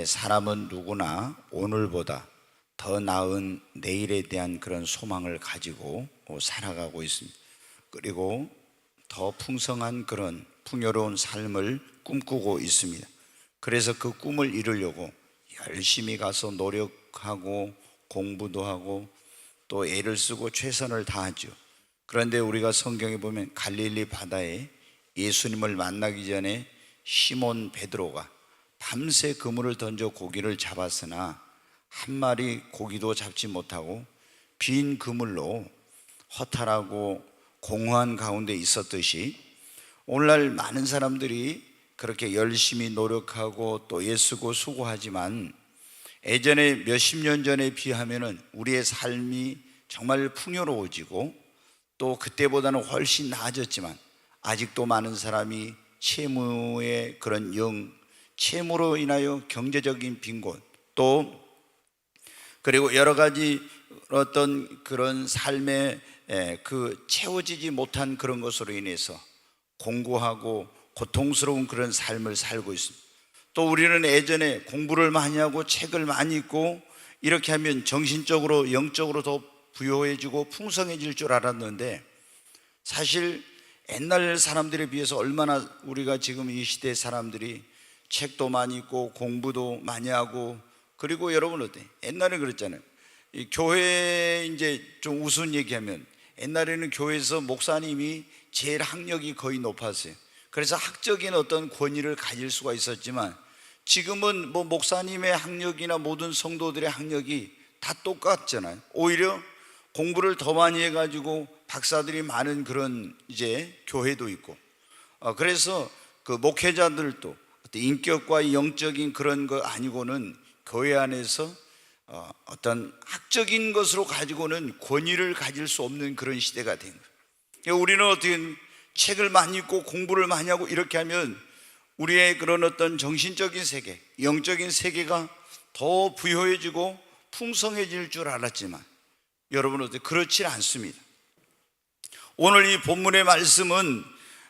사람은 누구나 오늘보다 더 나은 내일에 대한 그런 소망을 가지고 살아가고 있습니다. 그리고 더 풍성한 그런 풍요로운 삶을 꿈꾸고 있습니다. 그래서 그 꿈을 이루려고 열심히 가서 노력하고 공부도 하고 또 애를 쓰고 최선을 다하죠. 그런데 우리가 성경에 보면 갈릴리 바다에 예수님을 만나기 전에 시몬 베드로가 밤새 그물을 던져 고기를 잡았으나 한 마리 고기도 잡지 못하고 빈 그물로 허탈하고 공허한 가운데 있었듯이 오늘날 많은 사람들이 그렇게 열심히 노력하고 또 애쓰고 수고하지만 예전에 몇십 년 전에 비하면 우리의 삶이 정말 풍요로워지고 또 그때보다는 훨씬 나아졌지만 아직도 많은 사람이 채무의 그런 채무로 인하여 경제적인 빈곤 또 그리고 여러 가지 어떤 그런 삶에 그 채워지지 못한 그런 것으로 인해서 공고하고 고통스러운 그런 삶을 살고 있습니다. 또 우리는 예전에 공부를 많이 하고 책을 많이 읽고 이렇게 하면 정신적으로 영적으로 더 부유해지고 풍성해질 줄 알았는데 사실 옛날 사람들에 비해서 얼마나 우리가 지금 이 시대 사람들이 책도 많이 읽고 공부도 많이 하고 그리고 여러분 어때요? 옛날에 그랬잖아요. 이 교회 이제 좀 우스운 얘기하면 옛날에는 교회에서 목사님이 제일 학력이 거의 높았어요. 그래서 학적인 어떤 권위를 가질 수가 있었지만 지금은 뭐 목사님의 학력이나 모든 성도들의 학력이 다 똑같잖아요. 오히려 공부를 더 많이 해가지고 박사들이 많은 그런 이제 교회도 있고 그래서 그 목회자들도 인격과 영적인 그런 거 아니고는 교회 안에서 어떤 학적인 것으로 가지고는 권위를 가질 수 없는 그런 시대가 된 거예요. 우리는 어떻게 책을 많이 읽고 공부를 많이 하고 이렇게 하면 우리의 그런 어떤 정신적인 세계, 영적인 세계가 더 부유해지고 풍성해질 줄 알았지만 여러분 어때? 그렇지 않습니다. 오늘 이 본문의 말씀은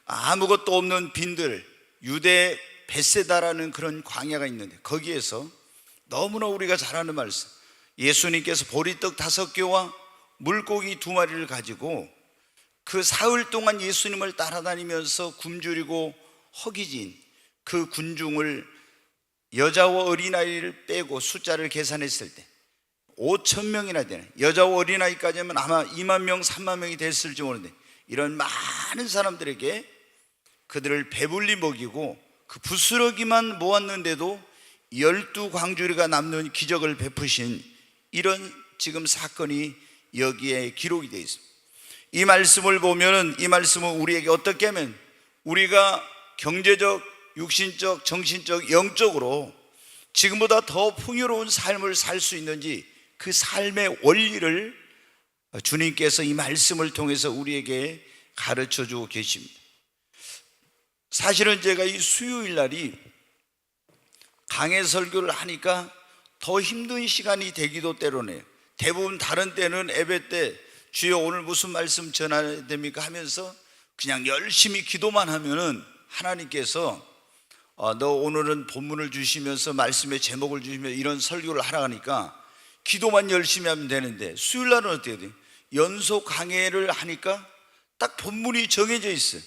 아무것도 없는 빈들 유대 벳세다라는 그런 광야가 있는데 거기에서 너무나 우리가 잘 아는 말씀, 예수님께서 보리떡 5개와 물고기 2마리를 가지고 그 사흘 동안 예수님을 따라다니면서 굶주리고 허기진 그 군중을 여자와 어린아이를 빼고 숫자를 계산했을 때 5,000명이나 되는, 여자와 어린아이까지 하면 아마 2만 명, 3만 명이 됐을지 모르는데 이런 많은 사람들에게 그들을 배불리 먹이고 그 부스러기만 모았는데도 12광주리가 남는 기적을 베푸신 이런 지금 사건이 여기에 기록이 되어 있습니다. 이 말씀을 보면 이 말씀은 우리에게 어떻게 하면 우리가 경제적, 육신적, 정신적, 영적으로 지금보다 더 풍요로운 삶을 살 수 있는지 그 삶의 원리를 주님께서 이 말씀을 통해서 우리에게 가르쳐 주고 계십니다. 사실은 제가 이 수요일 날이 강해 설교를 하니까 더 힘든 시간이 되기도 때로네요. 대부분 다른 때는 예배 때 주여 오늘 무슨 말씀 전해야 됩니까 하면서 그냥 열심히 기도만 하면은 하나님께서 너 오늘은 본문을 주시면서 말씀의 제목을 주시면서 이런 설교를 하라 하니까 기도만 열심히 하면 되는데 수요일 날은 어떻게 돼요? 연속 강해를 하니까 딱 본문이 정해져 있어요.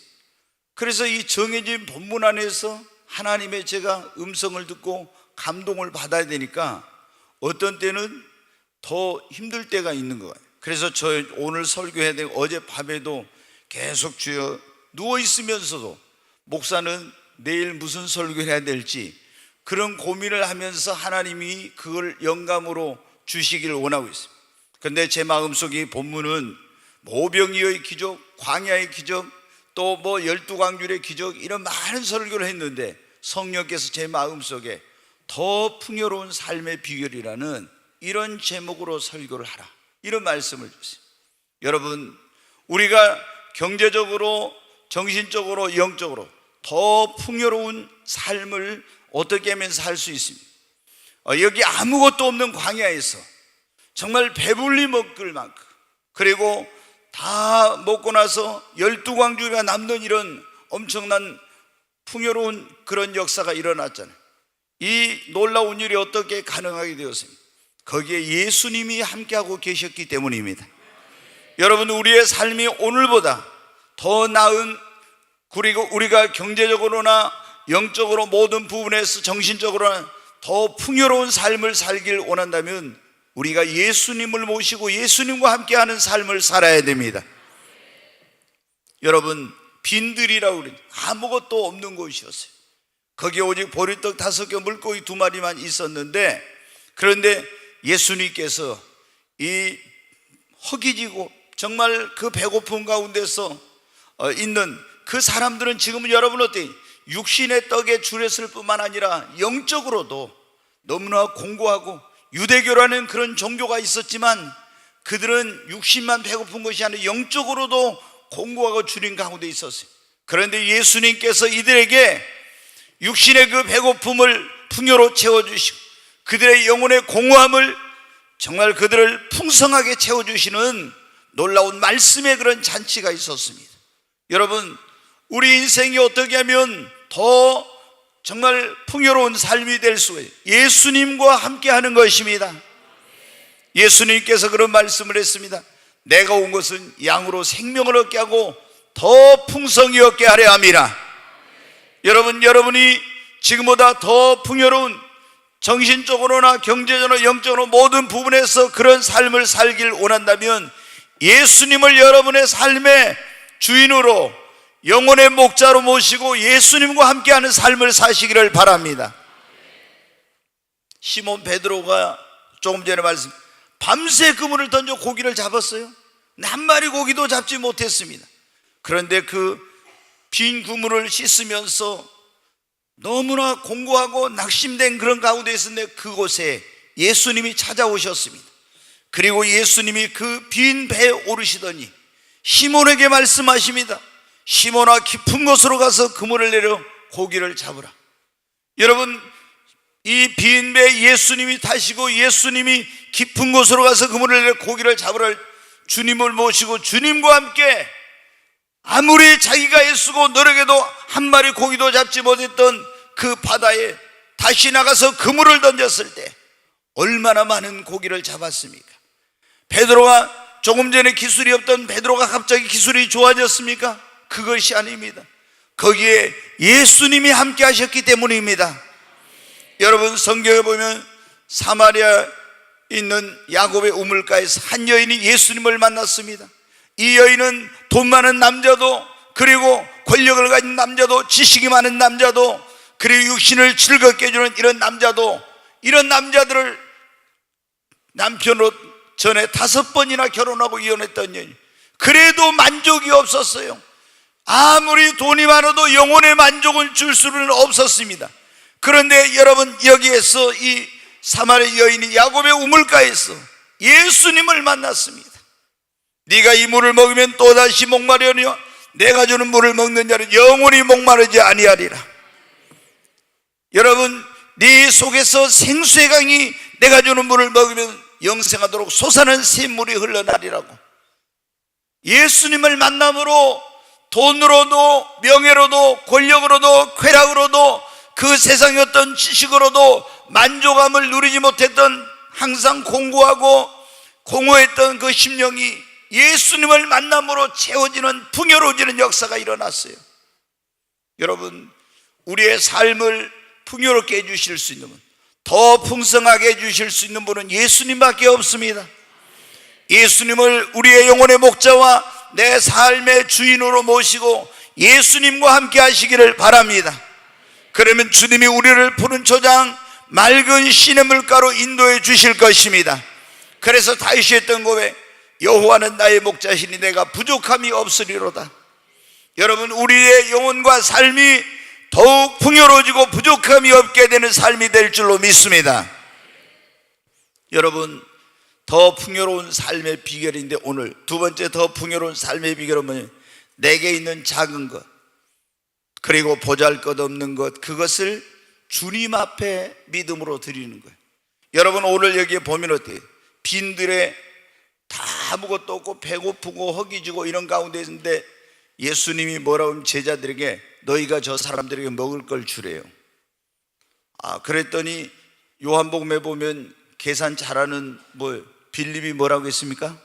그래서 이 정해진 본문 안에서 하나님의 제가 음성을 듣고 감동을 받아야 되니까 어떤 때는 더 힘들 때가 있는 거예요. 그래서 저 오늘 설교해야 되고 어젯밤에도 계속 주여 누워 있으면서도 목사는 내일 무슨 설교를 해야 될지 그런 고민을 하면서 하나님이 그걸 영감으로 주시기를 원하고 있습니다. 그런데 제 마음속에 본문은 모병이의 기적, 광야의 기적, 또 뭐 12광주리의 기적 이런 많은 설교를 했는데 성령께서 제 마음속에 더 풍요로운 삶의 비결이라는 이런 제목으로 설교를 하라 이런 말씀을 주세요. 여러분 우리가 경제적으로 정신적으로 영적으로 더 풍요로운 삶을 어떻게 하면 살 수 있습니까? 여기 아무것도 없는 광야에서 정말 배불리 먹을 만큼 그리고 다 먹고 나서 12광주리가 남는 이런 엄청난 풍요로운 그런 역사가 일어났잖아요. 이 놀라운 일이 어떻게 가능하게 되었습니까? 거기에 예수님이 함께하고 계셨기 때문입니다. 여러분, 우리의 삶이 오늘보다 더 나은, 그리고 우리가 경제적으로나 영적으로 모든 부분에서 정신적으로나 더 풍요로운 삶을 살길 원한다면 우리가 예수님을 모시고 예수님과 함께하는 삶을 살아야 됩니다. 여러분, 빈들이라고 그러죠. 아무것도 없는 곳이었어요. 거기에 오직 보리떡 5개, 물고기 2마리만 있었는데, 그런데 예수님께서 이 허기지고 정말 그 배고픔 가운데서 있는 그 사람들은 지금 여러분 어때요? 육신의 떡에 줄였을 뿐만 아니라 영적으로도 너무나 공고하고, 유대교라는 그런 종교가 있었지만 그들은 육신만 배고픈 것이 아니라 영적으로도 공고하고 줄인 가운데 있었어요. 그런데 예수님께서 이들에게 육신의 그 배고픔을 풍요로 채워주시고 그들의 영혼의 공허함을 정말 그들을 풍성하게 채워주시는 놀라운 말씀의 그런 잔치가 있었습니다. 여러분, 우리 인생이 어떻게 하면 더 정말 풍요로운 삶이 될 수가 있어요? 예수님과 함께 하는 것입니다. 예수님께서 그런 말씀을 했습니다. 내가 온 것은 양으로 생명을 얻게 하고 더 풍성히 얻게 하려 함이라. 여러분, 여러분이 지금보다 더 풍요로운, 정신적으로나 경제적으로 영적으로 모든 부분에서 그런 삶을 살길 원한다면 예수님을 여러분의 삶의 주인으로, 영혼의 목자로 모시고 예수님과 함께하는 삶을 사시기를 바랍니다. 시몬 베드로가 조금 전에 밤새 그물을 던져 고기를 잡았어요. 근데 한 마리 고기도 잡지 못했습니다. 그런데 그 빈 그물을 씻으면서 너무나 공고하고 낙심된 그런 가운데 있었는데 그곳에 예수님이 찾아오셨습니다. 그리고 예수님이 그 빈 배에 오르시더니 시몬에게 말씀하십니다. 시몬아, 깊은 곳으로 가서 그물을 내려 고기를 잡으라. 여러분, 이 빈 배에 예수님이 타시고 예수님이 깊은 곳으로 가서 그물을 내려 고기를 잡으라 주님을 모시고 주님과 함께 아무리 자기가 애쓰고 노력해도 한 마리 고기도 잡지 못했던 그 바다에 다시 나가서 그물을 던졌을 때 얼마나 많은 고기를 잡았습니까? 베드로가 조금 전에 기술이 없던 베드로가 갑자기 기술이 좋아졌습니까? 그것이 아닙니다. 거기에 예수님이 함께 하셨기 때문입니다. 여러분, 성경에 보면 사마리아에 있는 야곱의 우물가에서 한 여인이 예수님을 만났습니다. 이 여인은 돈 많은 남자도, 그리고 권력을 가진 남자도, 지식이 많은 남자도, 그리고 육신을 즐겁게 해주는 이런 남자도, 이런 남자들을 남편으로 전에 5번이나 결혼하고 이혼했던 여인, 그래도 만족이 없었어요. 아무리 돈이 많아도 영혼의 만족을 줄 수는 없었습니다. 그런데 여러분, 여기에서 이 사마리아 여인이 야곱의 우물가에서 예수님을 만났습니다. 네가 이 물을 먹으면 또다시 목마르려니와 내가 주는 물을 먹는 자는 영원히 목마르지 아니하리라. 여러분, 네 속에서 생수의 강이 내가 주는 물을 먹으면 영생하도록 솟아나는 샘물이 흘러나리라고. 예수님을 만남으로 돈으로도 명예로도 권력으로도 쾌락으로도 그 세상의 어떤 지식으로도 만족감을 누리지 못했던, 항상 공고하고 공허했던 그 심령이 예수님을 만남으로 채워지는, 풍요로워지는 역사가 일어났어요. 여러분, 우리의 삶을 풍요롭게 해주실 수 있는 분, 더 풍성하게 해주실 수 있는 분은 예수님밖에 없습니다. 예수님을 우리의 영혼의 목자와 내 삶의 주인으로 모시고 예수님과 함께 하시기를 바랍니다. 그러면 주님이 우리를 푸른 초장, 맑은 시냇물가로 인도해 주실 것입니다. 그래서 다윗이 했던 고백, 여호와는 나의 목자시니 내가 부족함이 없으리로다. 여러분, 우리의 영혼과 삶이 더욱 풍요로워지고 부족함이 없게 되는 삶이 될 줄로 믿습니다. 여러분, 더 풍요로운 삶의 비결인데, 오늘 두 번째 더 풍요로운 삶의 비결은 뭐냐면 내게 있는 작은 것, 그리고 보잘것없는 것, 그것을 주님 앞에 믿음으로 드리는 거예요. 여러분, 오늘 여기에 보면 어때요? 빈들에 다 아무것도 없고 배고프고 허기지고 이런 가운데 있는데 예수님이 뭐라고 하면 제자들에게 너희가 저 사람들에게 먹을 걸 주래요. 그랬더니 요한복음에 보면 계산 잘하는 빌립이 뭐라고 했습니까?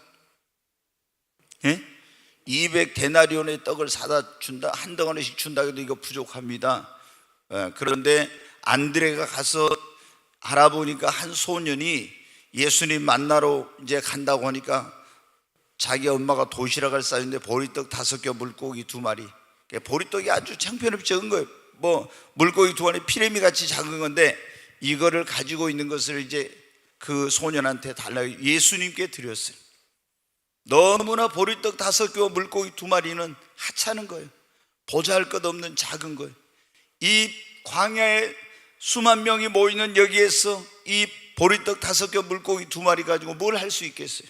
200데나리온의 떡을 사다 준다, 한 덩어리씩 준다 해도 이거 부족합니다. 그런데 안드레가 가서 알아보니까 한 소년이 예수님 만나러 이제 간다고 하니까 자기 엄마가 도시락을 싸는데 보리떡 5개, 물고기 2마리. 보리떡이 아주 형편없이 적은 거예요. 물고기 2마리 피레미 같이 작은 건데 이거를 가지고 있는 것을 이제 그 소년한테 달라고 예수님께 드렸어요. 너무나 보리떡 5개와 물고기 2마리는 하찮은 거예요. 보잘것없는 작은 거예요. 이 광야에 수만 명이 모이는 여기에서 이 보리떡 5개 물고기 2마리 가지고 뭘 할 수 있겠어요?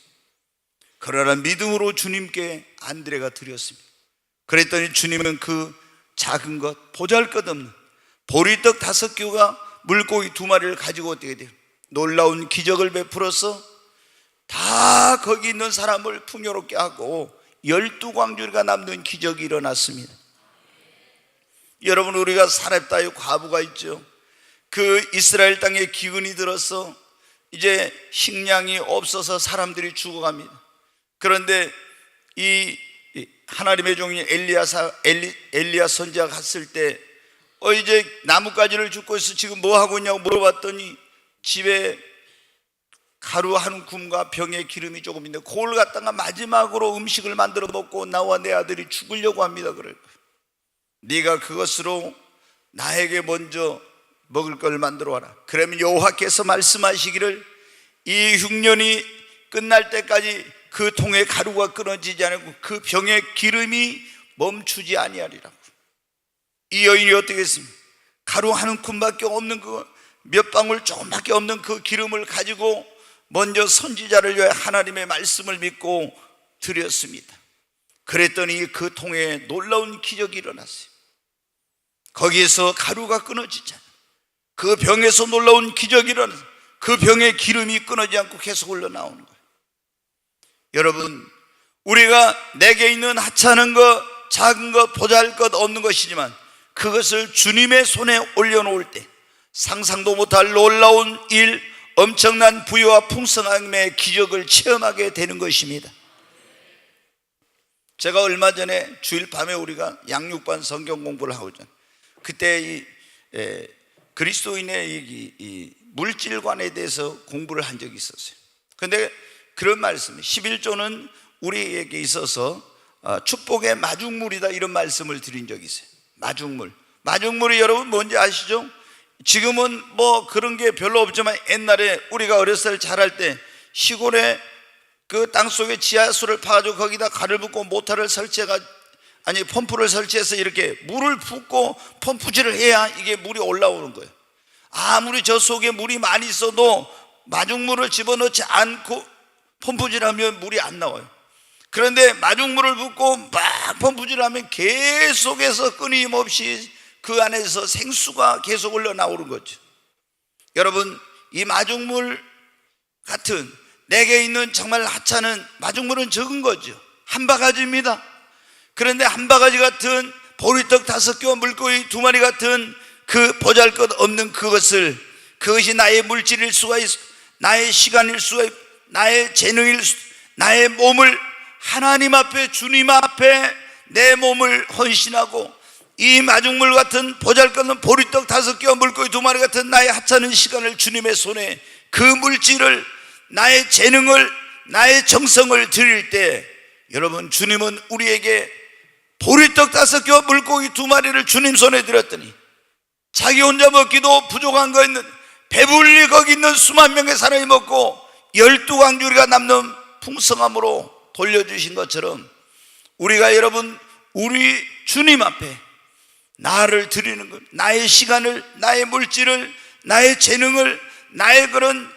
그러나 믿음으로 주님께 안드레가 드렸습니다. 그랬더니 주님은 그 작은 것, 보잘것없는 보리떡 5개와 물고기 2마리를 가지고 어떻게 돼요? 놀라운 기적을 베풀어서 다 거기 있는 사람을 풍요롭게 하고 12광주리가 남는 기적이 일어났습니다. 여러분, 우리가 사렙다의 과부가 있죠. 그 이스라엘 땅에 기근이 들어서 이제 식량이 없어서 사람들이 죽어갑니다. 그런데 이 하나님의 종이 엘리야 선지자가 갔을 때 이제 나뭇가지를 줍고 있어 지금 뭐 하고 있냐고 물어봤더니 집에 가루 한 움큼과 병에 기름이 조금 있는데 그걸 갖다가 마지막으로 음식을 만들어 먹고 나와 내 아들이 죽으려고 합니다. 그럴 거예요. 네가 그것으로 나에게 먼저 먹을 걸 만들어 와라. 그러면 여호와께서 말씀하시기를 이 흉년이 끝날 때까지 그 통에 가루가 끊어지지 않고 그 병에 기름이 멈추지 아니하리라고. 이 여인이 어떻게 했습니까? 가루 한 움큼밖에 없는 그 몇 방울 조금밖에 없는 그 기름을 가지고 먼저 선지자를 위해 하나님의 말씀을 믿고 드렸습니다. 그랬더니 그 통에 놀라운 기적이 일어났어요. 거기에서 가루가 끊어지잖아요. 그 병에서 놀라운 기적이 일어났어요. 그 병의 기름이 끊어지지 않고 계속 흘러나오는 거예요. 여러분, 우리가 내게 있는 하찮은 것, 작은 것, 보잘것 없는 것이지만 그것을 주님의 손에 올려놓을 때 상상도 못할 놀라운 일, 엄청난 부유와 풍성함의 기적을 체험하게 되는 것입니다. 제가 얼마 전에 주일 밤에 우리가 양육반 성경 공부를 하고 있잖아요. 그때 그리스도인의 이 물질관에 대해서 공부를 한 적이 있었어요. 그런데 그런 말씀이 11조는 우리에게 있어서 축복의 마중물이다 이런 말씀을 드린 적이 있어요. 마중물이 여러분 뭔지 아시죠? 지금은 뭐 그런 게 별로 없지만 옛날에 우리가 어렸을 때 자랄 때 시골에 그 땅속에 지하수를 파가지고 거기다 가를 붓고 모터를 펌프를 설치해서 이렇게 물을 붓고 펌프질을 해야 이게 물이 올라오는 거예요. 아무리 저 속에 물이 많이 있어도 마중물을 집어넣지 않고 펌프질하면 물이 안 나와요. 그런데 마중물을 붓고 막 펌프질하면 계속해서 끊임없이 그 안에서 생수가 계속 흘러나오는 거죠. 여러분, 이 마중물 같은 내게 있는 정말 하찮은 마중물은 적은 거죠. 한 바가지입니다. 그런데 한 바가지 같은 보리떡 5개와 물고기 2마리 같은 그 보잘것없는 그것이 나의 물질일 수가 있어, 나의 시간일 수가 있고 나의 재능일 수, 나의 몸을 하나님 앞에, 주님 앞에 내 몸을 헌신하고 이 마중물 같은 보잘것없는 보리떡 5개와 물고기 2마리 같은 나의 하찮은 시간을 주님의 손에, 그 물질을, 나의 재능을, 나의 정성을 드릴 때 여러분, 주님은 우리에게 보리떡 5개와 물고기 2마리를 주님 손에 드렸더니 자기 혼자 먹기도 부족한 거 있는 배불리 거기 있는 수만 명의 사람이 먹고 12광주리가 남는 풍성함으로 돌려주신 것처럼 우리가 여러분, 우리 주님 앞에 나를 드리는 것, 나의 시간을, 나의 물질을, 나의 재능을, 나의 그런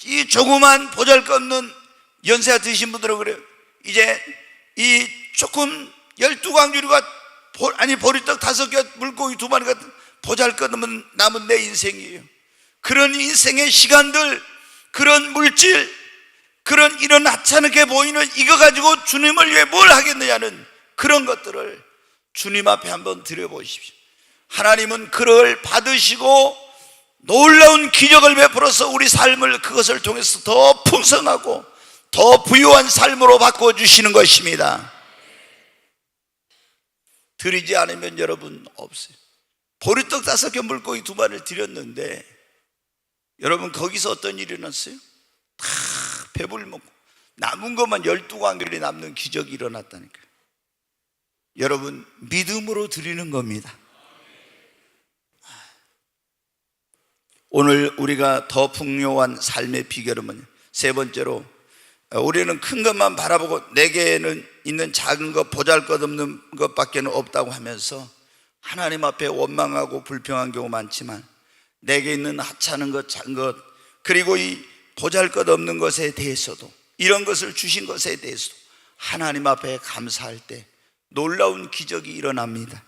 이 조그만 보잘것없는, 연세가 드신 분들은 그래요. 이제 이 조금 12광주리가 보리떡 5개 물고기 2마리 같은 보잘것없는 남은 내 인생이에요. 그런 인생의 시간들, 그런 물질, 그런 이런 하찮게 보이는 이거 가지고 주님을 위해 뭘 하겠느냐는 그런 것들을 주님 앞에 한번 드려보십시오. 하나님은 그걸 받으시고 놀라운 기적을 베풀어서 우리 삶을 그것을 통해서 더 풍성하고 더 부유한 삶으로 바꿔주시는 것입니다. 드리지 않으면 여러분 없어요. 보리떡 5개 물고기 2마리를 드렸는데 여러분 거기서 어떤 일이 일어났어요? 다 배불리 먹고 남은 것만 12광겔이 남는 기적이 일어났다니까요. 여러분 믿음으로 드리는 겁니다. 오늘 우리가 더 풍요한 삶의 비결은 뭐냐? 세 번째로, 우리는 큰 것만 바라보고 내게는 있는 작은 것, 보잘것없는 것밖에 없다고 하면서 하나님 앞에 원망하고 불평한 경우 많지만 내게 있는 하찮은 것, 작은 것, 그리고 이 보잘것없는 것에 대해서도, 이런 것을 주신 것에 대해서도 하나님 앞에 감사할 때 놀라운 기적이 일어납니다.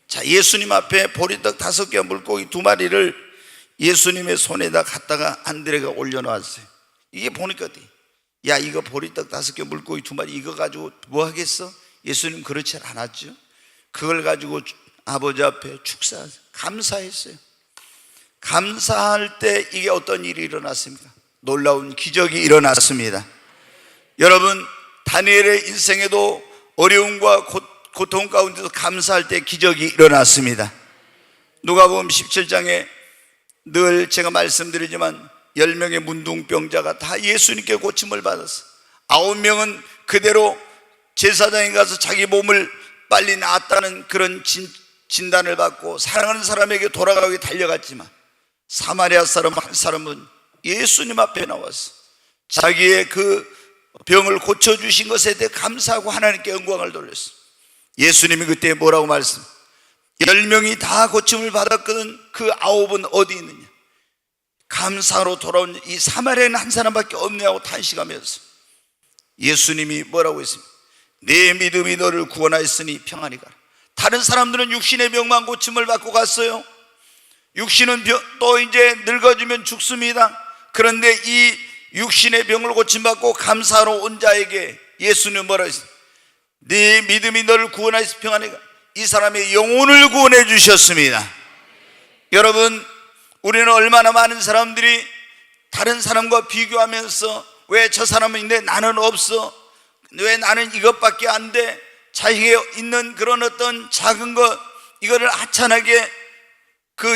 자, 예수님 앞에 보리떡 5개 물고기 2마리를 예수님의 손에다 갖다가 안드레가 올려놓았어요. 이게 보니까 야, 이거 보리떡 5개 물고기 2마리 이거 가지고 뭐 하겠어? 예수님 그렇지 않았죠. 그걸 가지고 아버지 앞에 감사했어요. 감사할 때 이게 어떤 일이 일어났습니까? 놀라운 기적이 일어났습니다. 여러분, 다니엘의 인생에도 어려움과 고통 가운데서 감사할 때 기적이 일어났습니다. 누가복음 17장에 늘 제가 말씀드리지만 10명의 문둥병자가 다 예수님께 고침을 받았어요. 9명은 그대로 제사장에 가서 자기 몸을 빨리 나았다는 그런 진단을 받고 사랑하는 사람에게 돌아가기 달려갔지만 사마리아 사람 한 사람은 예수님 앞에 나와서 자기의 그 병을 고쳐주신 것에 대해 감사하고 하나님께 영광을 돌렸어요. 예수님이 그때 뭐라고 말씀? 10명이 다 고침을 받았거든 그 9은 어디 있느냐? 감사로 돌아온 이 사마리아인 한 사람밖에 없냐고 탄식하면서 예수님이 뭐라고 했습니까? 내 믿음이 너를 구원하였으니 평안히 가라. 다른 사람들은 육신의 병만 고침을 받고 갔어요. 육신은 또 이제 늙어지면 죽습니다. 그런데 이 육신의 병을 고침받고 감사로 온 자에게 예수님은 뭐라고 했어요? 네 믿음이 너를 구원하여서 평안히 가라. 이 사람의 영혼을 구원해 주셨습니다. 여러분, 우리는 얼마나 많은 사람들이 다른 사람과 비교하면서 왜 저 사람은 있는데 나는 없어? 왜 나는 이것밖에 안 돼? 자기에 있는 그런 어떤 작은 것, 이거를 하찮게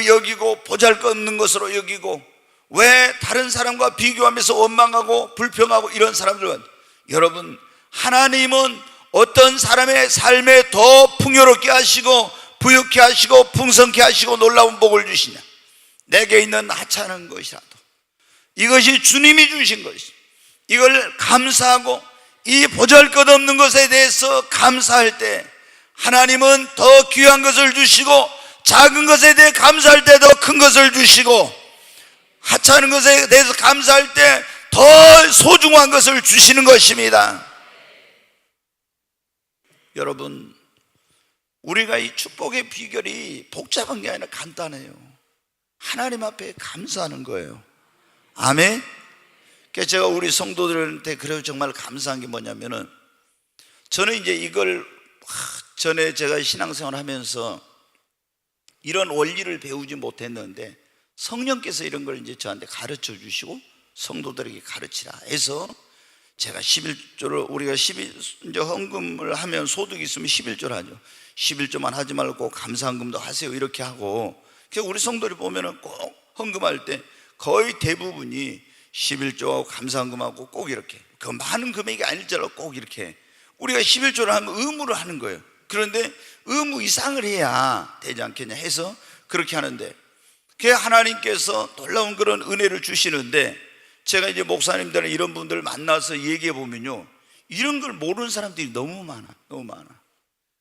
여기고 보잘것없는 것으로 여기고 왜 다른 사람과 비교하면서 원망하고 불평하고 이런 사람들은, 여러분, 하나님은 어떤 사람의 삶에 더 풍요롭게 하시고 부유케 하시고 풍성케 하시고 놀라운 복을 주시냐? 내게 있는 하찮은 것이라도 이것이 주님이 주신 것이, 이걸 감사하고 이 보잘것없는 것에 대해서 감사할 때 하나님은 더 귀한 것을 주시고 작은 것에 대해 감사할 때 더 큰 것을 주시고 하찮은 것에 대해서 감사할 때 더 소중한 것을 주시는 것입니다. 여러분, 우리가 이 축복의 비결이 복잡한 게 아니라 간단해요. 하나님 앞에 감사하는 거예요. 아멘. 그래서 제가 우리 성도들한테 그래도 정말 감사한 게 뭐냐면은, 저는 이제 이걸 전에 제가 신앙생활 하면서 이런 원리를 배우지 못했는데 성령께서 이런 걸 이제 저한테 가르쳐 주시고 성도들에게 가르치라 해서 제가 11조를, 우리가 이제 헌금을 하면 소득이 있으면 11조를 하죠. 11조만 하지 말고 감사헌금도 하세요 이렇게 하고, 그래서 우리 성도들이 보면은 꼭 헌금할 때 거의 대부분이 11조하고 감사헌금하고 꼭 이렇게, 그 많은 금액이 아닐지라도 꼭 이렇게 우리가 11조를 하면 의무를 하는 거예요. 그런데 의무 이상을 해야 되지 않겠냐 해서 그렇게 하는데, 그 하나님께서 놀라운 그런 은혜를 주시는데, 제가 이제 목사님들은 이런 분들을 만나서 얘기해 보면요, 이런 걸 모르는 사람들이 너무 많아.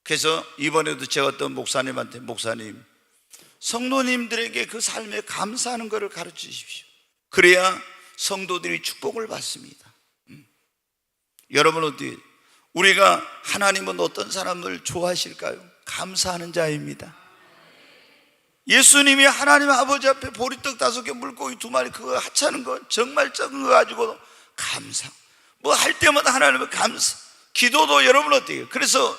그래서 이번에도 제가 어떤 목사님한테, 목사님, 성도님들에게 그 삶에 감사하는 것을 가르쳐 주십시오. 그래야 성도들이 축복을 받습니다. 여러분, 어떻게, 우리가, 하나님은 어떤 사람을 좋아하실까요? 감사하는 자입니다. 예수님이 하나님 아버지 앞에 보리떡 5개 물고기 2마리 그거 하찮은 거, 정말 적은 거 가지고 감사, 뭐 할 때마다 하나님을 감사. 기도도 여러분 어때요? 그래서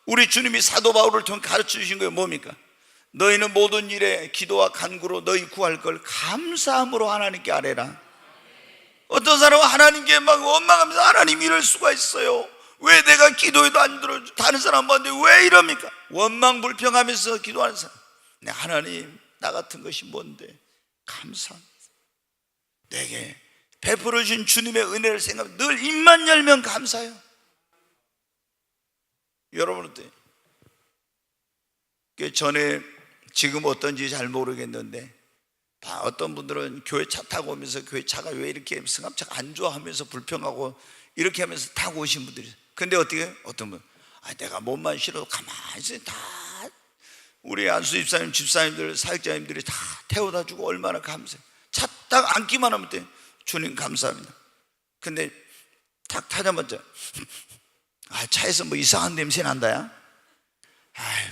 우리 주님이 사도 바울을 통해 가르쳐 주신 거예요. 뭡니까? 너희는 모든 일에 기도와 간구로 너희 구할 걸 감사함으로 하나님께 아뢰라. 어떤 사람은 하나님께 막 원망하면서 하나님 이럴 수가 있어요, 왜 내가 기도해도 안 들어줘, 다른 사람 봤는데 왜 이럽니까? 원망 불평하면서 기도하는 사람, 네, 하나님 나 같은 것이 뭔데 감사합니다. 내게 베풀어 준 주님의 은혜를 생각하면 늘 입만 열면 감사해요. 여러분 어때요? 전에 지금 어떤지 잘 모르겠는데 어떤 분들은 교회 차 타고 오면서 교회 차가 왜 이렇게 승합차가 안 좋아 하면서 불평하고 이렇게 하면서 타고 오신 분들이 있어요. 근데 어떻게 어떤 분, 내가 몸만 싫어도 가만히 있어요. 다 우리 안수 집사님, 집사님들, 사역자님들이 다 태워다 주고 얼마나 감사해요. 차 딱 앉기만 하면 돼. 주님 감사합니다. 근데 딱 타자마자 차에서 뭐 이상한 냄새 난다야, 아유,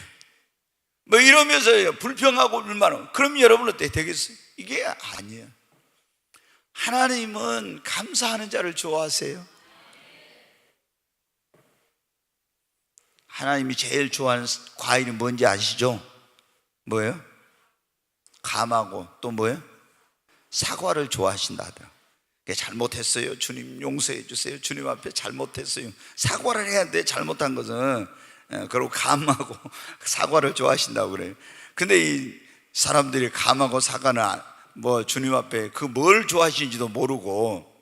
뭐 이러면서 불평하고 불만하고, 그럼 여러분 어때 되겠어요? 이게 아니에요. 하나님은 감사하는 자를 좋아하세요. 하나님이 제일 좋아하는 과일이 뭔지 아시죠? 뭐예요? 감하고 또 뭐예요? 사과를 좋아하신다 하더라고요. 잘못했어요, 주님 용서해 주세요, 주님 앞에 잘못했어요, 사과를 해야 돼. 잘못한 것은. 그리고 감하고 사과를 좋아하신다고 그래요. 근데 이 사람들이 감하고 사과는 뭐 주님 앞에 그 뭘 좋아하시는지도 모르고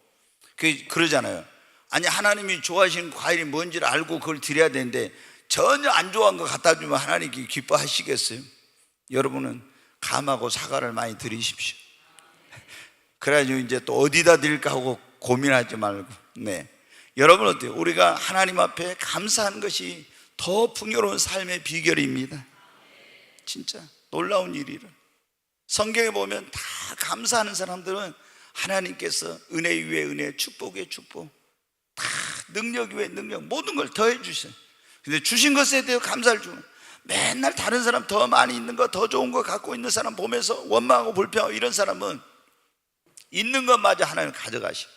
그러잖아요. 아니, 하나님이 좋아하시는 과일이 뭔지를 알고 그걸 드려야 되는데 전혀 안 좋아한 거 갖다 주면 하나님께 기뻐하시겠어요? 여러분은 감하고 사과를 많이 드리십시오. 그래가지고 이제 또 어디다 드릴까 하고 고민하지 말고. 네, 여러분 어때요? 우리가 하나님 앞에 감사하는 것이 더 풍요로운 삶의 비결입니다. 진짜 놀라운 일이라. 성경에 보면 다 감사하는 사람들은 하나님께서 은혜 위에 은혜, 축복 위에 축복, 다 능력 위에 능력, 모든 걸 더해 주셔요. 근데 주신 것에 대해 감사를 주는, 맨날 다른 사람 더 많이 있는 거, 더 좋은 거 갖고 있는 사람 보면서 원망하고 불평하고 이런 사람은 있는 것마저 하나님 가져가시고.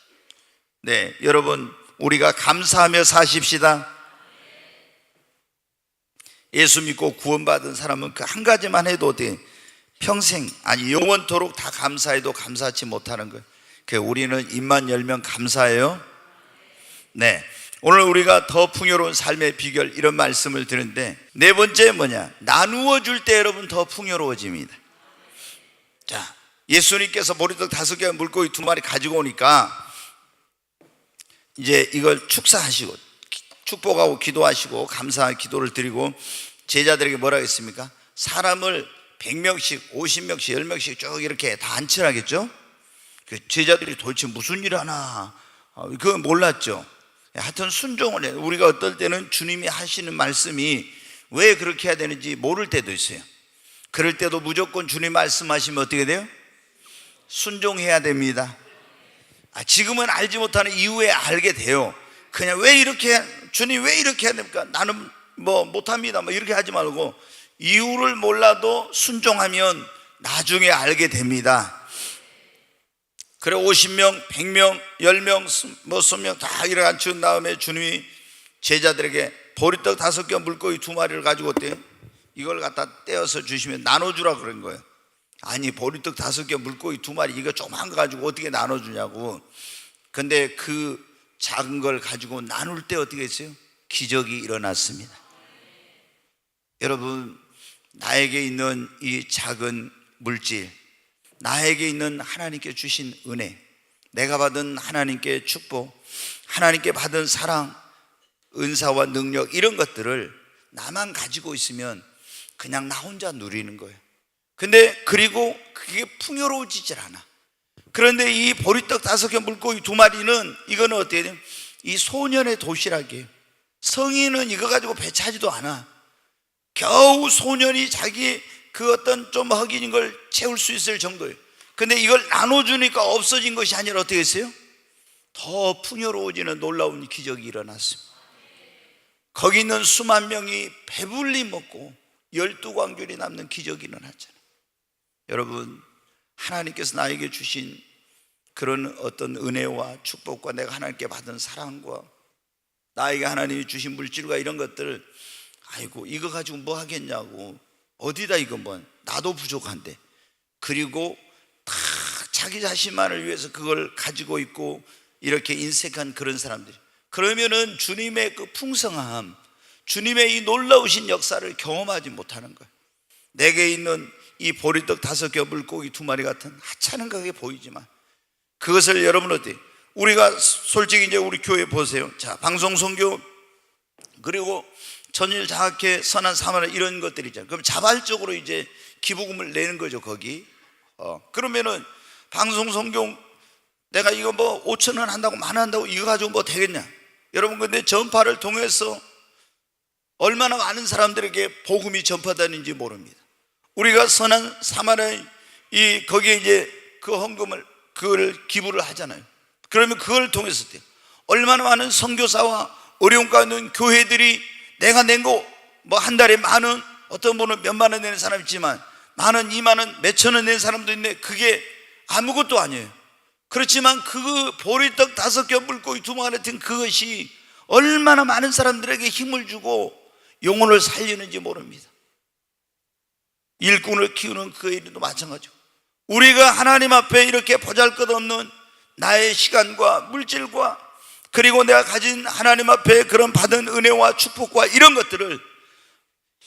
네, 여러분 우리가 감사하며 사십시다. 예수 믿고 구원받은 사람은 그 한 가지만 해도 어때? 평생, 아니 영원토록 다 감사해도 감사하지 못하는 거예요. 우리는 입만 열면 감사해요. 네, 오늘 우리가 더 풍요로운 삶의 비결, 이런 말씀을 드는데, 네 번째 뭐냐? 나누어 줄 때 여러분 더 풍요로워집니다. 자, 예수님께서 보리떡 5개와 물고기 2마리 가지고 오니까 이제 이걸 축사하시고 축복하고 기도하시고 감사의 기도를 드리고 제자들에게 뭐라고 했습니까? 사람을 100명씩 50명씩 10명씩 쭉 이렇게 다 앉혀라겠죠? 제자들이 도대체 무슨 일 하나 그건 몰랐죠. 하여튼 순종을 해요. 우리가 어떨 때는 주님이 하시는 말씀이 왜 그렇게 해야 되는지 모를 때도 있어요. 그럴 때도 무조건 주님 말씀하시면 어떻게 돼요? 순종해야 됩니다. 지금은 알지 못하는 이후에 알게 돼요. 그냥 왜 이렇게, 주님 왜 이렇게 해야 됩니까? 나는 뭐 못합니다, 뭐 이렇게 하지 말고 이유를 몰라도 순종하면 나중에 알게 됩니다. 그래 50명, 100명, 10명, 뭐 20명 다 이렇게 앉힌 다음에 주님이 제자들에게 보리떡 5개 물고기 2마리를 가지고 어때요? 이걸 갖다 떼어서 주시면 나눠주라 그런 거예요. 아니, 보리떡 5개 물고기 2마리 이거 조그만 거 가지고 어떻게 나눠주냐고. 근데 그 작은 걸 가지고 나눌 때 어떻게 했어요? 기적이 일어났습니다. 여러분, 나에게 있는 이 작은 물질, 나에게 있는 하나님께 주신 은혜, 내가 받은 하나님께 축복, 하나님께 받은 사랑, 은사와 능력, 이런 것들을 나만 가지고 있으면 그냥 나 혼자 누리는 거예요. 근데 그리고 그게 풍요로워지질 않아. 그런데 이 보리떡 5개 물고기 2마리는 이거는 어떻게 돼요? 이 소년의 도시락이에요. 성인은 이거 가지고 배 차지도 않아. 겨우 소년이 자기 그 어떤 좀 허기진 걸 채울 수 있을 정도예요. 근데 이걸 나눠주니까 없어진 것이 아니라 어떻게 했어요? 더 풍요로워지는 놀라운 기적이 일어났습니다. 거기 있는 수만 명이 배불리 먹고 12광줄이 남는 기적이 일어났잖아요. 여러분, 하나님께서 나에게 주신 그런 어떤 은혜와 축복과 내가 하나님께 받은 사랑과 나에게 하나님이 주신 물질과 이런 것들을, 아이고 이거 가지고 뭐 하겠냐고 어디다 이거 뭐 나도 부족한데. 그리고 다 자기 자신만을 위해서 그걸 가지고 있고 이렇게 인색한 그런 사람들이, 그러면은 주님의 그 풍성함, 주님의 이 놀라우신 역사를 경험하지 못하는 거예요. 내게 있는 이 보리떡 5개, 물고기 2마리 같은 하찮은 가게 보이지만, 그것을 여러분 어때? 우리가 솔직히 이제 우리 교회 보세요. 자, 방송 선교, 그리고 전일 장학회, 선한 사마리 이런 것들이 있잖아요. 그럼 자발적으로 이제 기부금을 내는 거죠, 거기. 그러면은 방송 선교 내가 이거 뭐 5,000원 한다고 10,000원 한다고 이거 가지고 뭐 되겠냐? 여러분, 근데 전파를 통해서 얼마나 많은 사람들에게 복음이 전파되는지 모릅니다. 우리가 선한 사마리 거기에 이제 그 헌금을 그걸 기부를 하잖아요. 그러면 그걸 통해서 얼마나 많은 선교사와 어려운 가운데 있는 교회들이 내가 낸 거 뭐 한 달에 10,000원, 어떤 분은 몇만 원 내는 사람 있지만 10,000원, 20,000원, 몇천 원 내는 사람도 있는데 그게 아무것도 아니에요. 그렇지만 그 보리떡 5개, 물고기 2마리 같은 그것이 얼마나 많은 사람들에게 힘을 주고 영혼을 살리는지 모릅니다. 일꾼을 키우는 그 일도 마찬가지고, 우리가 하나님 앞에 이렇게 보잘것없는 나의 시간과 물질과 그리고 내가 가진 하나님 앞에 그런 받은 은혜와 축복과 이런 것들을,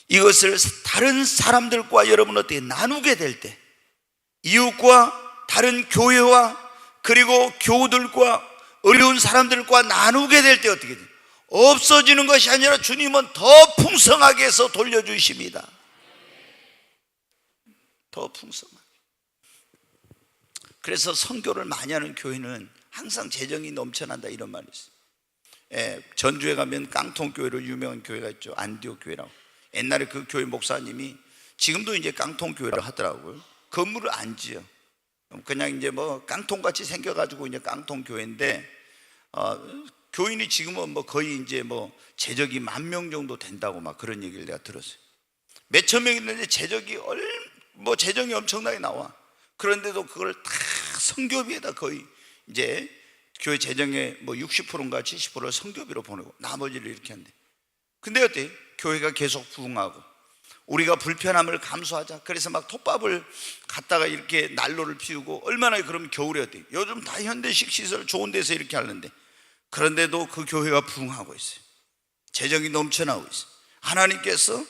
이것을 다른 사람들과 여러분 어떻게 나누게 될 때, 이웃과 다른 교회와 그리고 교우들과 어려운 사람들과 나누게 될 때 어떻게 돼요? 없어지는 것이 아니라 주님은 더 풍성하게 해서 돌려주십니다. 더 풍성하게. 그래서 선교를 많이 하는 교회는 항상 재정이 넘쳐난다, 이런 말이 있어요. 전주에 가면 깡통교회로 유명한 교회가 있죠. 안디옥 교회라고. 옛날에 그 교회 목사님이, 지금도 이제 깡통교회를 하더라고요. 건물을 안 지어. 그냥 이제 뭐 깡통같이 생겨가지고 이제 깡통교회인데, 교인이 지금은 뭐 거의 이제 뭐 재적이 10,000명 정도 된다고 막 그런 얘기를 내가 들었어요. 몇천 명 있는데 재정이 엄청나게 나와. 그런데도 그걸 다 선교비에다 거의 이제 교회 재정의 뭐 60%인가 70%를 선교비로 보내고 나머지를 이렇게 한대. 근데 어때? 교회가 계속 부흥하고 우리가 불편함을 감수하자. 그래서 막 톱밥을 갖다가 이렇게 난로를 피우고, 얼마나, 그러면 겨울에 어때? 요즘 다 현대식 시설 좋은 데서 이렇게 하는데, 그런데도 그 교회가 부흥하고 있어요. 재정이 넘쳐나고 있어요. 하나님께서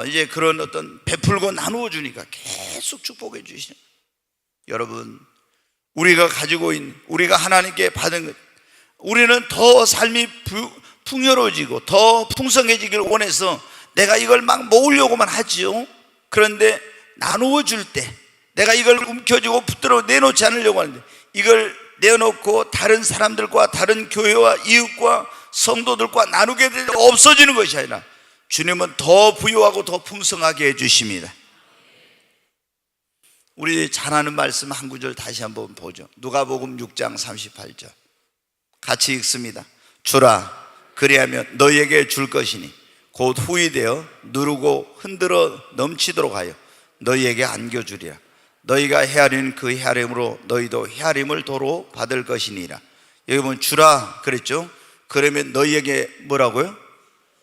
이제 그런 어떤 베풀고 나누어 주니까 계속 축복해 주시는. 여러분, 우리가 가지고 있는, 우리가 하나님께 받은 것, 우리는 더 삶이 풍요로워지고 더 풍성해지기를 원해서 내가 이걸 막 모으려고만 하지요. 그런데 나누어 줄 때 내가 이걸 움켜쥐고 붙들어 내놓지 않으려고 하는데, 이걸 내놓고 다른 사람들과 다른 교회와 이웃과 성도들과 나누게 될 때 없어지는 것이 아니라 주님은 더 부유하고 더 풍성하게 해주십니다. 우리 잘 아는 말씀 한 구절 다시 한번 보죠. 누가복음 6장 38절 같이 읽습니다. 주라, 그리하면 너희에게 줄 것이니 곧 후이 되어 누르고 흔들어 넘치도록 하여 너희에게 안겨주리라. 너희가 헤아리는 그 헤아림으로 너희도 헤아림을 도로 받을 것이니라. 여기 보면 주라 그랬죠. 그러면 너희에게 뭐라고요?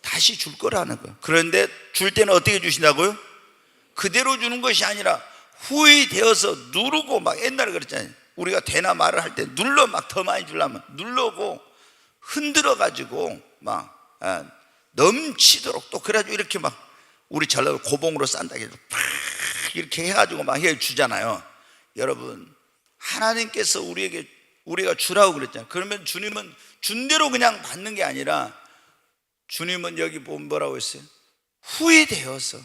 다시 줄 거라는 거예요. 그런데 줄 때는 어떻게 주신다고요? 그대로 주는 것이 아니라 후이 되어서 누르고, 막 옛날에 그랬잖아요. 우리가 되나 말을 할 때 눌러, 막 더 많이 주려면 누르고 흔들어 가지고 막 넘치도록, 또 그래가지고 이렇게 막 우리 전라도 고봉으로 싼다 해서 팍 이렇게 해가지고 막 해주잖아요. 여러분, 하나님께서 우리가 주라고 그랬잖아요. 그러면 주님은 준 대로 그냥 받는 게 아니라, 주님은 여기 보면 뭐라고 했어요? 후이 되어서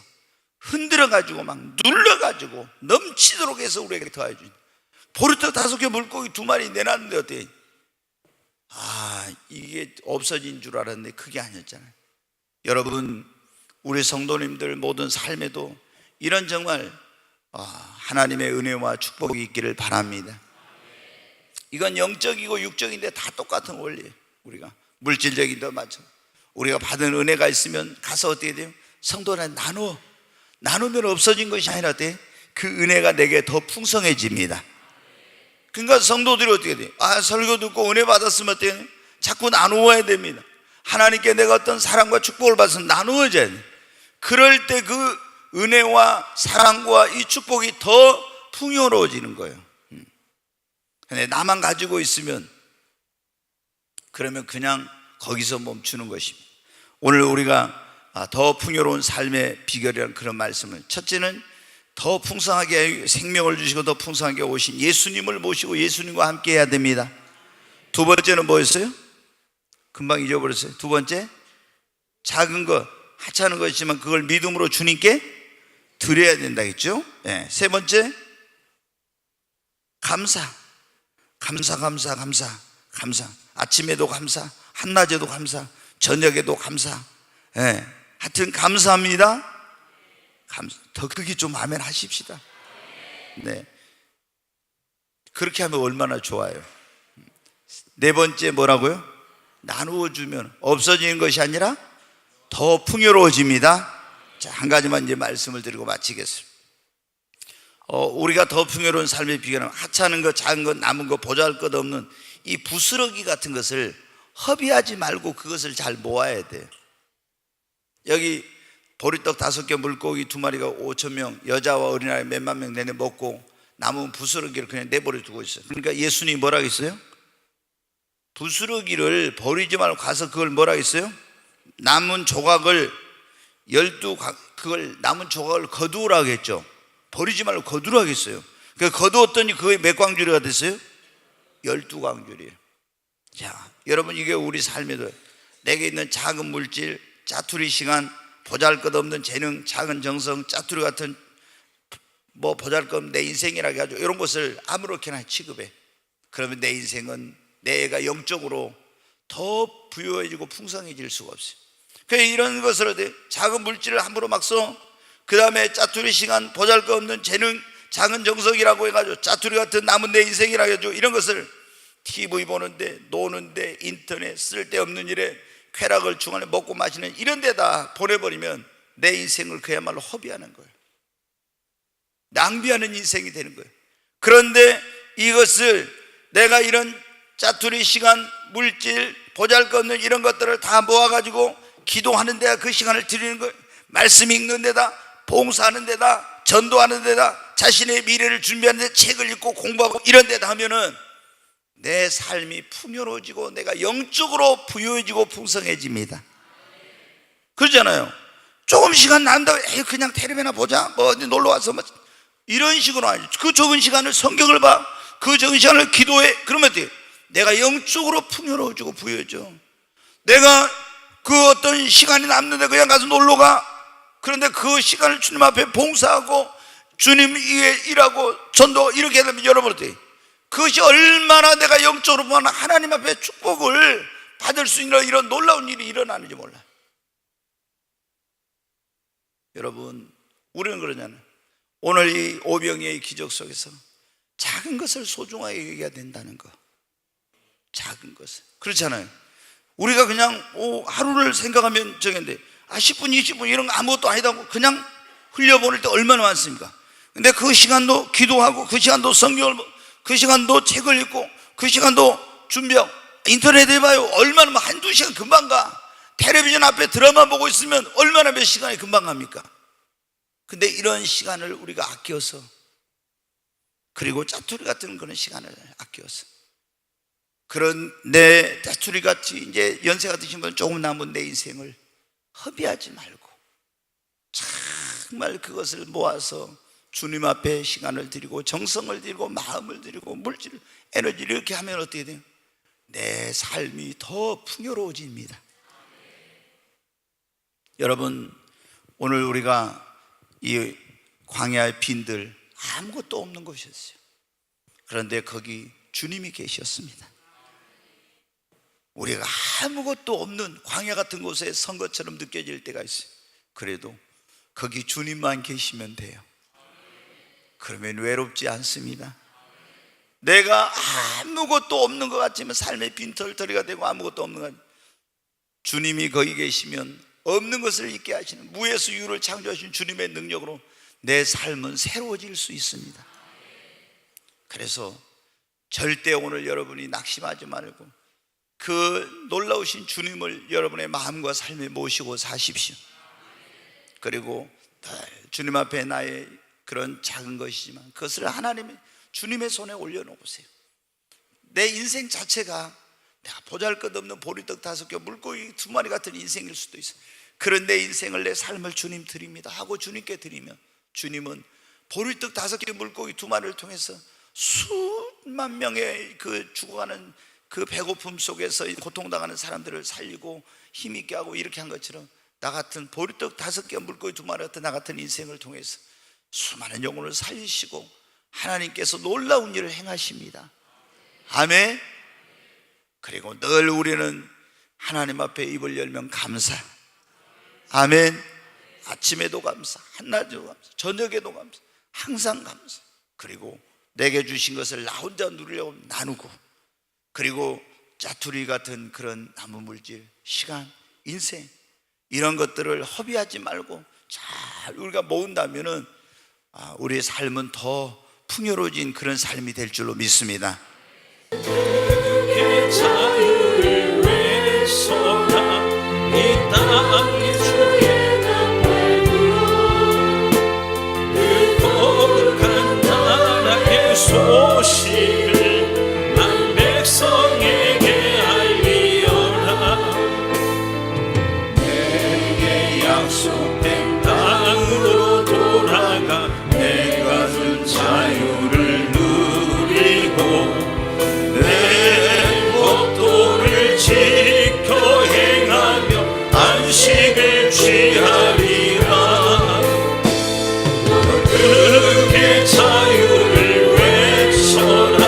흔들어가지고 막 눌러가지고 넘치도록 해서 우리에게 더해 주신. 보리떡 5개, 물고기 2마리 내놨는데 어때? 이게 없어진 줄 알았는데 그게 아니었잖아요. 여러분, 우리 성도님들 모든 삶에도 이런 정말 하나님의 은혜와 축복이 있기를 바랍니다. 이건 영적이고 육적인데 다 똑같은 원리예요. 우리가 물질적인도 마찬가지. 우리가 받은 은혜가 있으면 가서 어떻게 돼요? 성도랑 나누면 없어진 것이 아니라 어때? 그 은혜가 내게 더 풍성해집니다. 그러니까 성도들이 어떻게 돼요? 설교 듣고 은혜 받았으면 어때요? 자꾸 나누어야 됩니다. 하나님께 내가 어떤 사랑과 축복을 받았으면 나누어져야 돼요. 그럴 때 그 은혜와 사랑과 이 축복이 더 풍요로워지는 거예요. 근데 나만 가지고 있으면 그러면 그냥 거기서 멈추는 것입니다. 오늘 우리가 더 풍요로운 삶의 비결이라는 그런 말씀을, 첫째는 더 풍성하게 생명을 주시고 더 풍성하게 오신 예수님을 모시고 예수님과 함께 해야 됩니다. 두 번째는 뭐였어요? 금방 잊어버렸어요. 두 번째, 작은 것, 하찮은 것이지만 그걸 믿음으로 주님께 드려야 된다 했죠. 네. 세 번째, 감사. 아침에도 감사, 한낮에도 감사, 저녁에도 감사. 네. 하여튼 감사합니다. 더 크게 좀 아멘 하십시다. 네. 그렇게 하면 얼마나 좋아요. 네 번째 뭐라고요? 나누어 주면 없어지는 것이 아니라 더 풍요로워집니다. 자, 한 가지만 이제 말씀을 드리고 마치겠습니다. 우리가 더 풍요로운 삶의 비결은 하찮은 것, 작은 것, 남은 것, 보잘것없는 이 부스러기 같은 것을 허비하지 말고 그것을 잘 모아야 돼요. 여기 보리떡 5개, 물고기 2마리가 5,000명, 여자와 어린아이 몇만 명 내내 먹고 남은 부스러기를 그냥 내버려 두고 있어요. 그러니까 예수님이 뭐라고 했어요? 부스러기를 버리지 말고 가서 그걸 뭐라고 했어요? 남은 조각을 그걸 남은 조각을 거두라고 했죠. 버리지 말고 거두라고 했어요. 그 거두었더니 그게 몇 광주리가 됐어요? 12광주리예요. 자, 여러분, 이게 우리 삶에도 내게 있는 작은 물질, 짜투리 시간, 보잘것없는 재능, 작은 정성, 짜투리 같은 뭐 보잘것없는 내 인생이라고 해가지고 이런 것을 아무렇게나 취급해. 그러면 내 인생은 내가 영적으로 더 부유해지고 풍성해질 수가 없어요. 그래서 이런 것을 작은 물질을 함부로 막 써. 그 다음에 짜투리 시간, 보잘것없는 재능, 작은 정성이라고 해가지고 짜투리 같은 남은 내 인생이라고 해가지고 이런 것을 TV 보는데, 노는데, 인터넷 쓸데없는 일에 쾌락을 중간에 먹고 마시는 이런 데다 보내버리면 내 인생을 그야말로 허비하는 거예요. 낭비하는 인생이 되는 거예요. 그런데 이것을 내가 이런 짜투리 시간, 물질, 보잘것없는 이런 것들을 다 모아가지고 기도하는 데다 그 시간을 드리는 거예요. 말씀 읽는 데다, 봉사하는 데다, 전도하는 데다, 자신의 미래를 준비하는 데 책을 읽고 공부하고 이런 데다 하면은 내 삶이 풍요로워지고 내가 영적으로 부유해지고 풍성해집니다. 그러잖아요. 조금 시간 난다고 그냥 텔레비나 보자, 뭐 어디 놀러와서 뭐 이런 식으로 아니죠. 그 적은 시간을 성경을 봐, 그 적은 시간을 기도해. 그러면 어때요? 내가 영적으로 풍요로워지고 부유해져. 내가 그 어떤 시간이 남는데 그냥 가서 놀러가. 그런데 그 시간을 주님 앞에 봉사하고 주님 위해 일하고 전도 이렇게 되면 여러분 어때요? 그것이 얼마나 내가 영적으로 보면 하나님 앞에 축복을 받을 수 있는 이런 놀라운 일이 일어나는지 몰라요. 여러분, 우리는 그러잖아요. 오늘 이 오병이의 기적 속에서 작은 것을 소중하게 여겨야 된다는 거. 작은 것을. 그렇잖아요. 우리가 그냥 하루를 생각하면 저긴데 10분, 20분 이런 거 아무것도 아니다고 그냥 흘려보낼 때 얼마나 많습니까? 근데 그 시간도 기도하고 그 시간도 성경을 그 시간도 책을 읽고 그 시간도 준비하고 인터넷 해봐요. 얼마나 한두 시간 금방 가. 텔레비전 앞에 드라마 보고 있으면 얼마나 몇 시간이 금방 갑니까? 근데 이런 시간을 우리가 아껴서, 그리고 짜투리 같은 그런 시간을 아껴서, 그런 내 짜투리 같이 이제 연세가 드신 분 조금 남은 내 인생을 허비하지 말고 정말 그것을 모아서 주님 앞에 시간을 드리고 정성을 드리고 마음을 드리고 물질, 에너지를 이렇게 하면 어떻게 돼요? 내 삶이 더 풍요로워집니다. 여러분, 오늘 우리가 이 광야의 빈들 아무것도 없는 곳이었어요. 그런데 거기 주님이 계셨습니다. 우리가 아무것도 없는 광야 같은 곳에 선 것처럼 느껴질 때가 있어요. 그래도 거기 주님만 계시면 돼요. 그러면 외롭지 않습니다. 내가 아무것도 없는 것 같지만 삶의 빈털터리가 되고 아무것도 없는 것 같지만 주님이 거기 계시면 없는 것을 있게 하시는, 무에서 유를 창조하신 주님의 능력으로 내 삶은 새로워질 수 있습니다. 그래서 절대 오늘 여러분이 낙심하지 말고 그 놀라우신 주님을 여러분의 마음과 삶에 모시고 사십시오. 그리고 주님 앞에 나의 그런 작은 것이지만 그것을 하나님의 주님의 손에 올려놓으세요. 내 인생 자체가 내가 보잘것없는 보리떡 5개 물고기 2마리 같은 인생일 수도 있어요. 그런 내 인생을, 내 삶을 주님 드립니다 하고 주님께 드리면 주님은 보리떡 5개 물고기 2마리를 통해서 수만 명의 그 죽어가는 그 배고픔 속에서 고통당하는 사람들을 살리고 힘있게 하고 이렇게 한 것처럼 나 같은 보리떡 5개 물고기 2마리 같은 나 같은 인생을 통해서 수많은 영혼을 살리시고 하나님께서 놀라운 일을 행하십니다. 아멘. 그리고 늘 우리는 하나님 앞에 입을 열면 감사. 아멘. 아침에도 감사, 한낮에도 감사, 저녁에도 감사, 항상 감사. 그리고 내게 주신 것을 나 혼자 누리려고 나누고, 그리고 짜투리 같은 그런 나무 물질, 시간, 인생 이런 것들을 허비하지 말고 잘 우리가 모은다면은 우리의 삶은 더 풍요로워진 그런 삶이 될 줄로 믿습니다. 그의 자유를 외쳐라 이 땅의 주의 나팔 불어 그 거룩한 나라의 소식을 난 백성에게 알리어라. 내게 약속된 땅으로 돌아가 내가 준 자유를 누리고 내 법도를 지켜 행하며 안식을 취하리라. 그의 자유를 외쳐라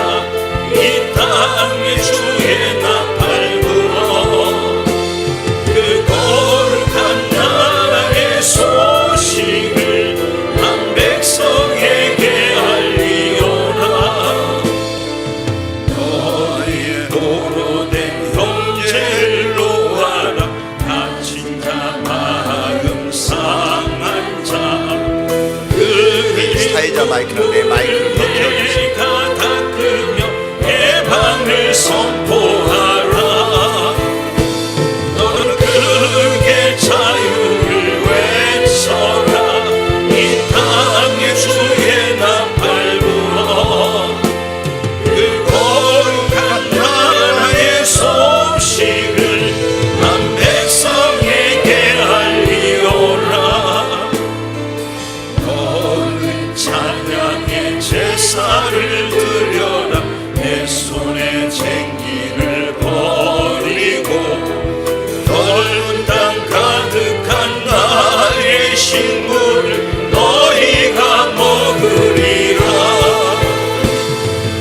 이 땅의 주의 나팔 불어 그 거룩한 나라의 소식을 한 백성에게 알리오라. 너의 도로 된 형제를 놓아라. 다친 자 마음 상한 자 사회자 마이크는 내 마이크를 더 키워주세요. 가 닦으며 해방을 선포하라. 너는 그의 자유를 외쳐라 이 땅의 주의 나팔 불어 그 거룩한 나라의 소식을 한 백성에게 알리오라. 너는 찬양의 제사를 드려라. 내 손에 쟁기를 버리고 넓은 땅 가득한 나의 식물을 너희가 먹으리라.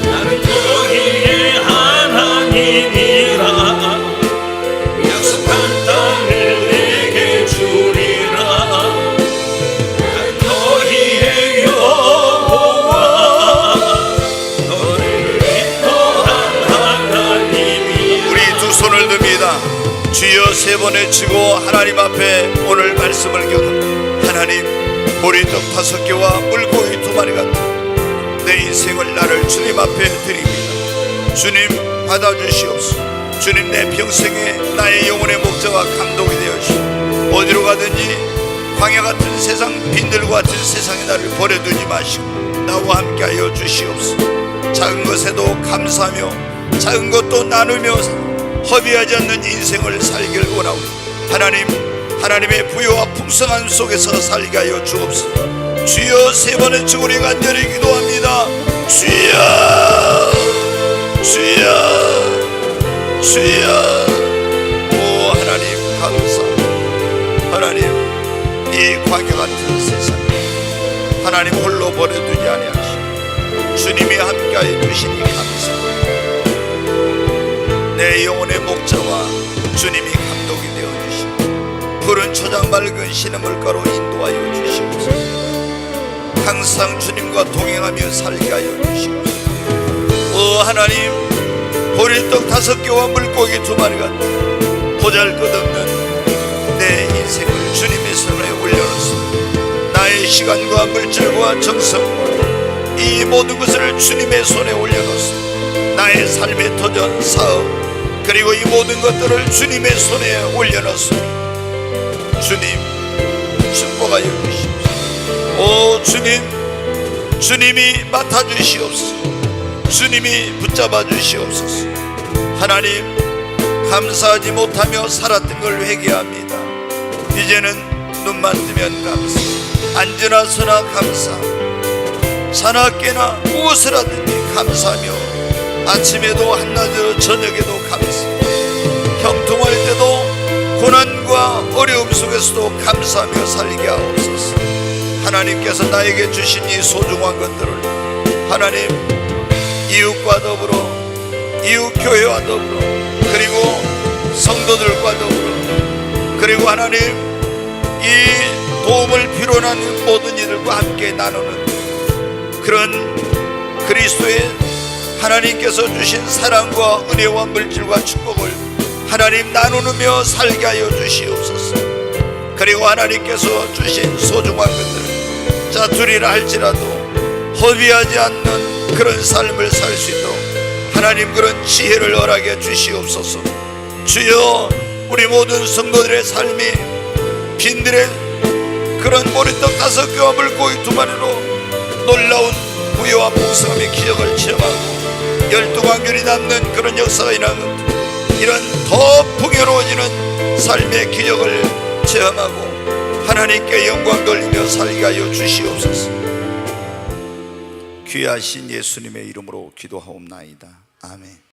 나는 너희의 하나님이라. 약속한 땅을 내게 주리라. 나는 너희의 여호와 너를 인도한 하나님이라. 우리 두 손을 듭니다. 주여 3번 외치고 하나님 앞에 오늘 말씀을 기억합니다. 하나님, 보리떡 5개와 물고기 2마리 같은 내 인생을 나를 주님 앞에 드립니다. 주님 받아주시옵소서. 주님, 내 평생에 나의 영혼의 목자와 감독이 되어 주시고 어디로 가든지 광야 같은 세상, 빈들과 같은 세상에 나를 버려두지 마시고 나와 함께하여 주시옵소서. 작은 것에도 감사하며 작은 것도 나누며 허비하지 않는 인생을 살기를 원하오니 하나님, 하나님의 부요와 풍성함 속에서 살게 하여 주옵소서. 주여 3번 외치고 우리 간절히 기도합니다. 주여, 주여, 주여. 오 하나님 감사합니다. 하나님, 이 광야 같은 세상 하나님 홀로 버려두지 아니하시고 주님이 함께하여 주시니 감사합니다. 내 영혼의 목자와 주님이 감독이 되어주시고 푸른 초장 맑은 시냇물가로 인도하여 주시옵소서. 항상 주님과 동행하며 살게 하여 주시옵소서. 오 하나님, 보리떡 5개와 물고기 2마리 같은 보잘것없는 내 인생을 주님의 손에 올려놓습니다. 나의 시간과 물질과 정성과 이 모든 것을 주님의 손에 올려놓습니다. 나의 삶의 도전, 사업, 그리고 이 모든 것들을 주님의 손에 올려놓습니다. 주님 축복하여 주십시오. 오 주님, 주님이 맡아주시옵소서. 주님이 붙잡아 주시옵소서. 하나님, 감사하지 못하며 살았던 걸 회개합니다. 이제는 눈만 뜨면 감사, 앉으나 서나 감사, 자나 깨나 무엇을 하든지 감사하며 아침에도 한낮에도 저녁에도 감사, 형통할 때도 고난과 어려움 속에서도 감사하며 살게 하옵소서. 하나님께서 나에게 주신 이 소중한 것들을 하나님, 이웃과 더불어, 이웃 교회와 더불어, 그리고 성도들과 더불어, 그리고 하나님, 이 도움을 필요로 하는 모든 이들과 함께 나누는 그런 그리스도의 하나님께서 주신 사랑과 은혜와 물질과 축복을 하나님 나누며 살게 하여 주시옵소서. 그리고 하나님께서 주신 소중한 것들 자투리라 할지라도 허비하지 않는 그런 삶을 살 수 있도록 하나님 그런 지혜를 허락해 주시옵소서. 주여, 우리 모든 성도들의 삶이 빈들의 그런 머리떡 5개와 물고기 2마리로 놀라운 부여와 풍성함의 기적을 체험하고 12광년이 남는 그런 역사가 일어나는 이런 더 풍요로워지는 삶의 기적을 체험하고 하나님께 영광 돌리며 살게 하여 주시옵소서. 귀하신 예수님의 이름으로 기도하옵나이다. 아멘.